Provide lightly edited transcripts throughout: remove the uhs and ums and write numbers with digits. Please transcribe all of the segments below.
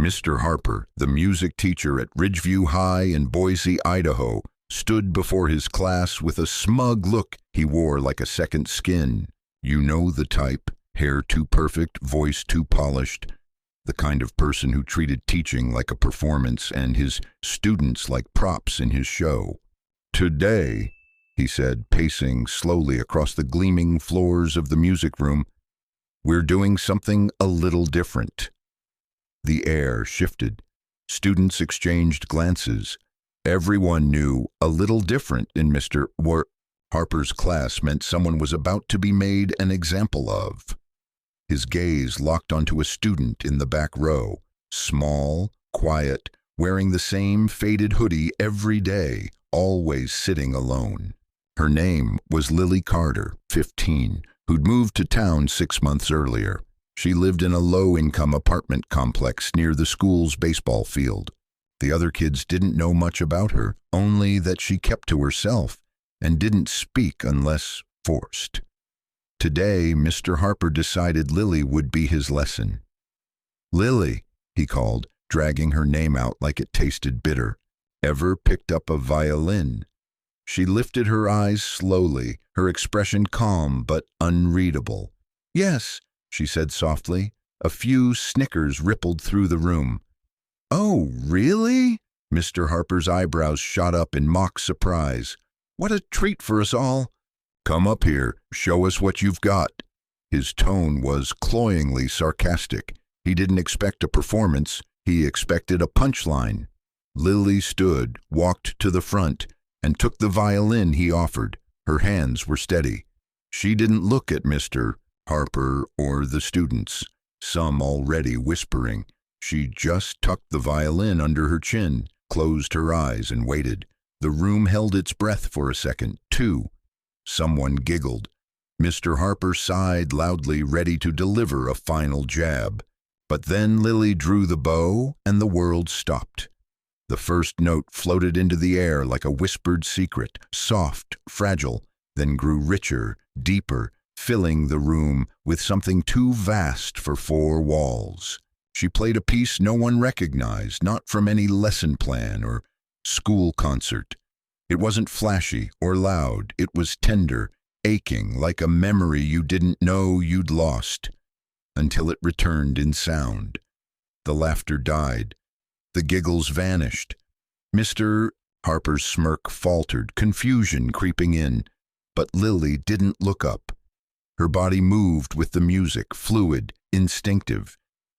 Mr. Harper, the music teacher at Ridgeview High in Boise, Idaho, stood before his class with a smug look he wore like a second skin. You know the type, hair too perfect, voice too polished, the kind of person who treated teaching like a performance and his students like props in his show. "Today," he said, pacing slowly across the gleaming floors of the music room, "we're doing something a little different." The air shifted. Students exchanged glances. Everyone knew a little different in Mr. Harper's class meant someone was about to be made an example of. His gaze locked onto a student in the back row, small, quiet, wearing the same faded hoodie every day, always sitting alone. Her name was Lily Carter, 15, who'd moved to town 6 months earlier. She lived in a low-income apartment complex near the school's baseball field. The other kids didn't know much about her, only that she kept to herself and didn't speak unless forced. Today, Mr. Harper decided Lily would be his lesson. "Lily," he called, dragging her name out like it tasted bitter. "Ever picked up a violin?" She lifted her eyes slowly, her expression calm but unreadable. "Yes," she said softly. A few snickers rippled through the room. "Oh, really?" Mr. Harper's eyebrows shot up in mock surprise. "What a treat for us all." "Come up here, show us what you've got." His tone was cloyingly sarcastic. He didn't expect a performance, he expected a punchline. Lily stood, walked to the front, and took the violin he offered. Her hands were steady. She didn't look at Mr. Harper or the students, some already whispering. She just tucked the violin under her chin, closed her eyes, and waited. The room held its breath for a second, too. Someone giggled. Mr. Harper sighed loudly, ready to deliver a final jab. But then Lily drew the bow, and the world stopped. The first note floated into the air like a whispered secret, soft, fragile, then grew richer, deeper, filling the room with something too vast for 4 walls. She played a piece no one recognized, not from any lesson plan or school concert. It wasn't flashy or loud. It was tender, aching, like a memory you didn't know you'd lost, until it returned in sound. The laughter died. The giggles vanished. Mr. Harper's smirk faltered, confusion creeping in. But Lily didn't look up. Her body moved with the music, fluid, instinctive.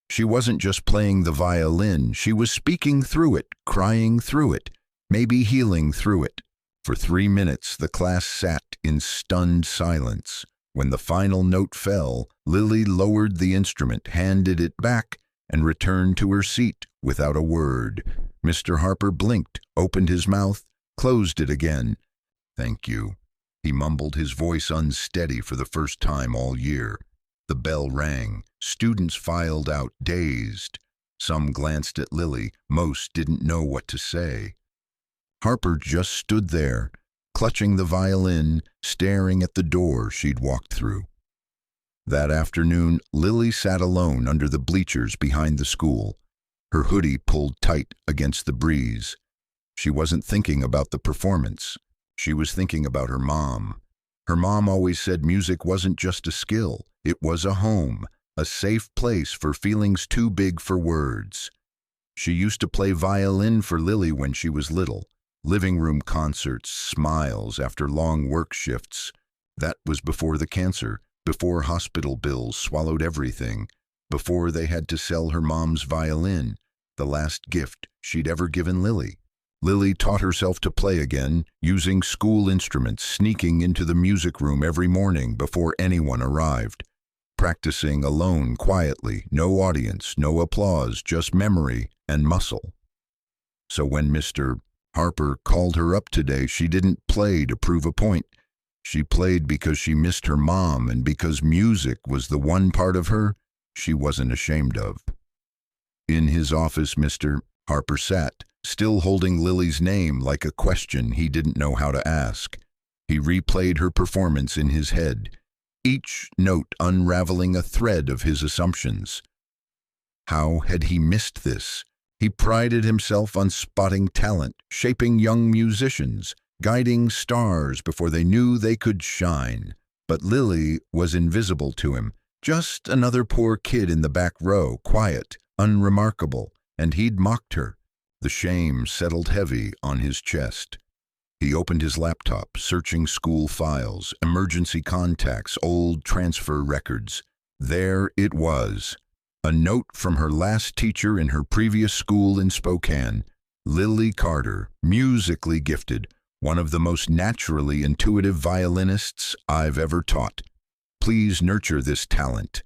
She wasn't just playing the violin, she was speaking through it, crying through it, maybe healing through it. For 3 minutes, the class sat in stunned silence. When the final note fell, Lily lowered the instrument, handed it back, and returned to her seat without a word. Mr. Harper blinked, opened his mouth, closed it again. "Thank you," he mumbled, his voice unsteady for the first time all year. The bell rang. Students filed out, dazed. Some glanced at Lily. Most didn't know what to say. Harper just stood there, clutching the violin, staring at the door she'd walked through. That afternoon, Lily sat alone under the bleachers behind the school, her hoodie pulled tight against the breeze. She wasn't thinking about the performance. She was thinking about her mom. Her mom always said music wasn't just a skill, it was a home, a safe place for feelings too big for words. She used to play violin for Lily when she was little. Living room concerts, smiles after long work shifts. That was before the cancer, before hospital bills swallowed everything, before they had to sell her mom's violin, the last gift she'd ever given Lily. Lily taught herself to play again, using school instruments, sneaking into the music room every morning before anyone arrived, practicing alone quietly, no audience, no applause, just memory and muscle. So when Mr. Harper called her up today, she didn't play to prove a point. She played because she missed her mom and because music was the one part of her she wasn't ashamed of. In his office, Mr. Harper sat, still holding Lily's name like a question he didn't know how to ask. He replayed her performance in his head, each note unraveling a thread of his assumptions. How had he missed this? He prided himself on spotting talent, shaping young musicians, guiding stars before they knew they could shine. But Lily was invisible to him, just another poor kid in the back row, quiet, unremarkable, and he'd mocked her. The shame settled heavy on his chest. He opened his laptop, searching school files, emergency contacts, old transfer records. There it was. A note from her last teacher in her previous school in Spokane. Lily Carter, musically gifted, one of the most naturally intuitive violinists I've ever taught. Please nurture this talent.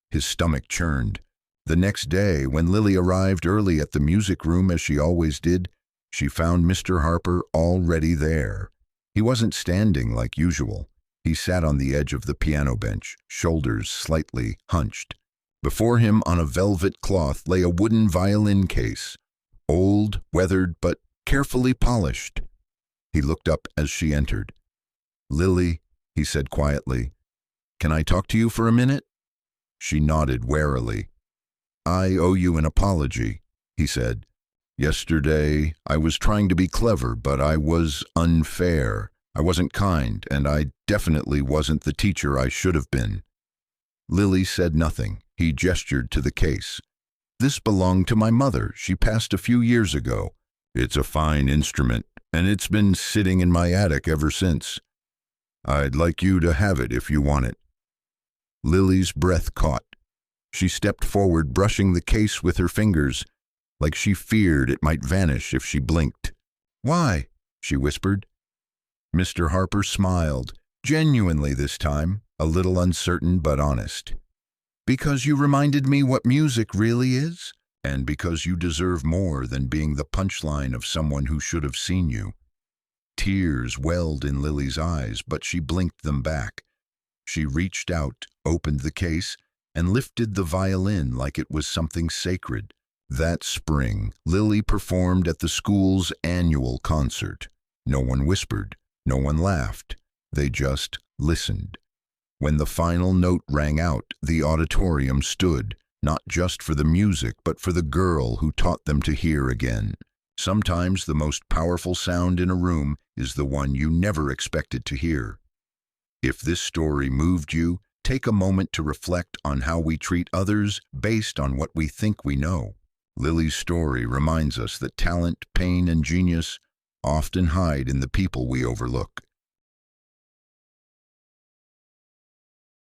His stomach churned. The next day, when Lily arrived early at the music room as she always did, she found Mr. Harper already there. He wasn't standing like usual. He sat on the edge of the piano bench, shoulders slightly hunched. Before him on a velvet cloth lay a wooden violin case, old, weathered, but carefully polished. He looked up as she entered. "Lily," he said quietly, "can I talk to you for a minute?" She nodded warily. "I owe you an apology," he said. "Yesterday, I was trying to be clever, but I was unfair. I wasn't kind, and I definitely wasn't the teacher I should have been." Lily said nothing. He gestured to the case. "This belonged to my mother. She passed a few years ago. It's a fine instrument, and it's been sitting in my attic ever since. I'd like you to have it if you want it." Lily's breath caught. She stepped forward, brushing the case with her fingers, like she feared it might vanish if she blinked. "Why?" she whispered. Mr. Harper smiled, genuinely this time, a little uncertain but honest. "Because you reminded me what music really is, and because you deserve more than being the punchline of someone who should have seen you." Tears welled in Lily's eyes, but she blinked them back. She reached out, opened the case, and lifted the violin like it was something sacred. That spring, Lily performed at the school's annual concert. No one whispered, no one laughed. They just listened. When the final note rang out, the auditorium stood, not just for the music, but for the girl who taught them to hear again. Sometimes the most powerful sound in a room is the one you never expected to hear. If this story moved you, take a moment to reflect on how we treat others based on what we think we know. Lily's story reminds us that talent, pain, and genius often hide in the people we overlook.